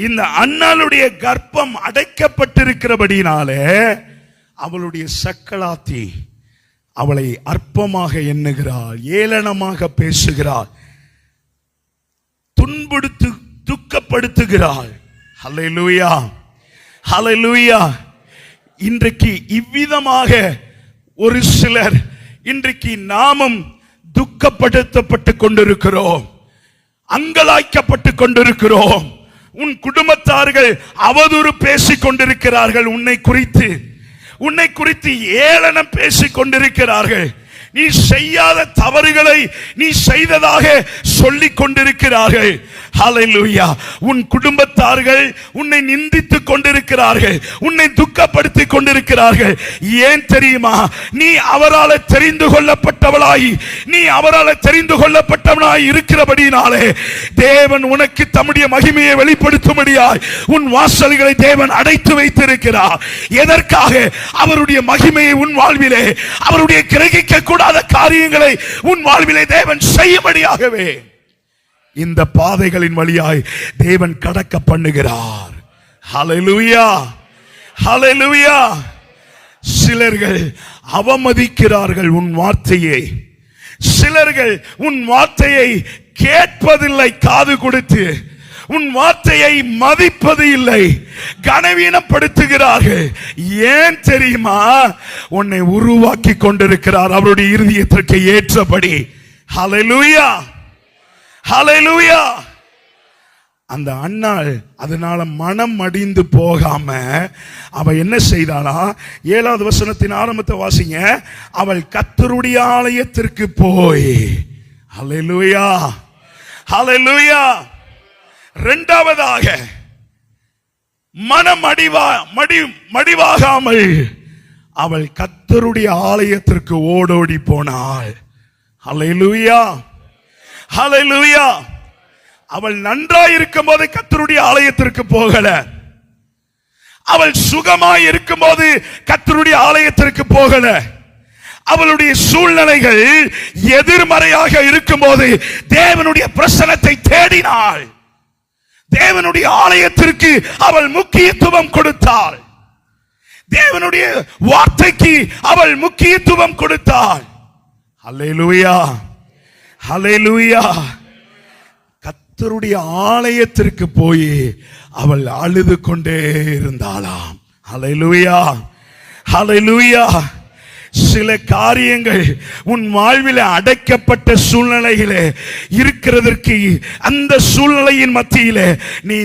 இந்த அன்னாளுடைய கர்ப்பம் அடைக்கப்பட்டிருக்கிறபடினாலே அவளுடைய சக்கலாத்தி அவளை அற்பமாக எண்ணுகிறாள், ஏளனமாக பேசுகிறாள், துன்புறுத்து துக்கப்படுத்துகிறாள். ஹல்லேலூயா, ஹல்லேலூயா. இன்றைக்கு இவ்விதமாக ஒரு சிலர் இன்றைக்கு நாமும் துக்கப்படுத்தப்பட்டு கொண்டிருக்கிறோம், அங்கலாய்க்கப்பட்டு கொண்டிருக்கிறோம். உன் குடும்பத்தார்கள் அவதூறு பேசிக் கொண்டிருக்கிறார்கள், உன்னை குறித்து ஏளனம் பேசிக் கொண்டிருக்கிறார்கள். நீ செய்யாத தவறுகளை நீ செய்ததாக சொல்லிக் கொண்டிருக்கிறார்கள். ஹல்லேலூயா. உன் குடும்பத்தார்கள் உன்னை நிந்தித்துக் கொண்டிருக்கிறார்கள், உன்னை துக்கப்படுத்திக் கொண்டிருக்கிறார்கள். ஏன் தெரியுமா? நீ அவரால் தெரிந்து கொள்ளப்பட்டவனாய் இருக்கிறபடினாலே தேவன் உனக்கு தம்முடைய மகிமையை வெளிப்படுத்தும்படியாய் உன் வாசல்களை தேவன் அடைத்து வைத்திருக்கிறார். எதற்காக? அவருடைய மகிமையை உன் வாழ்விலே, அவருடைய கிரகிக்க கூடாத காரியங்களை உன் வாழ்விலே தேவன் செய்யும்படியாகவே இந்த பாதைகளின் வழியாய் தேவன் கடக்க பண்ணுகிறார். ஹல்லேலூயா, ஹல்லேலூயா. சிலர்கள் அவமதிக்கிறார்கள் உன் வார்த்தையை, சிலர்கள் உன் வார்த்தையை கேட்பதில்லை, காது கொடுத்து உன் வார்த்தையை மதிப்பது இல்லை, கனவீனப்படுத்துகிறார்கள். ஏன் தெரியுமா? உன்னை உருவாக்கி கொண்டிருக்கிறார் அவருடைய இருதயத்திற்கு ஏற்றபடி. ஹல்லேலூயா, ஹல்லேலூயா. அந்த அன்னாள் அதனால மனம் அடிந்து போகாம அவ என்ன செய்தாளா? 7வது வசனத்தின் ஆரம்பத்தை வாசிங்க. அவள் கர்த்தருடைய ஆலயத்திற்கு போய், ஹல்லேலூயா, ஹல்லேலூயா. இரண்டாவதாக மனம் மடிவாகாமல் அவள் கர்த்தருடைய ஆலயத்திற்கு ஓடோடி போனாள். ஹல்லேலூயா, ஹல்லேலூயா. அவள் நன்றாய் இருக்கும் போது கர்த்தருடைய ஆலயத்திற்கு போகல, அவள் சுகமாய் இருக்கும் போது கர்த்தருடைய ஆலயத்திற்கு போகல. அவளுடைய சூழ்நிலைகள் எதிர்மறையாக இருக்கும் போது தேவனுடைய பிரசன்னத்தை தேடினாள், தேவனுடைய ஆலயத்திற்கு அவள் முக்கியத்துவம் கொடுத்தாள், தேவனுடைய வார்த்தைக்கு அவள் முக்கியத்துவம் கொடுத்தாள். ஹல்லேலூயா, ஹல்லேலூயா. கர்த்தருடைய ஆலயத்திற்கு போய் அவள் அழுது கொண்டே இருந்தாளாம். ஹல்லேலூயா, ஹல்லேலூயா. சில காரியங்கள் உன் வாழ்வில் அடைக்கப்பட்ட சூழ்நிலையிலே இருக்கிறதற்கு, அந்த சூழ்நிலையின் மத்தியிலே நீ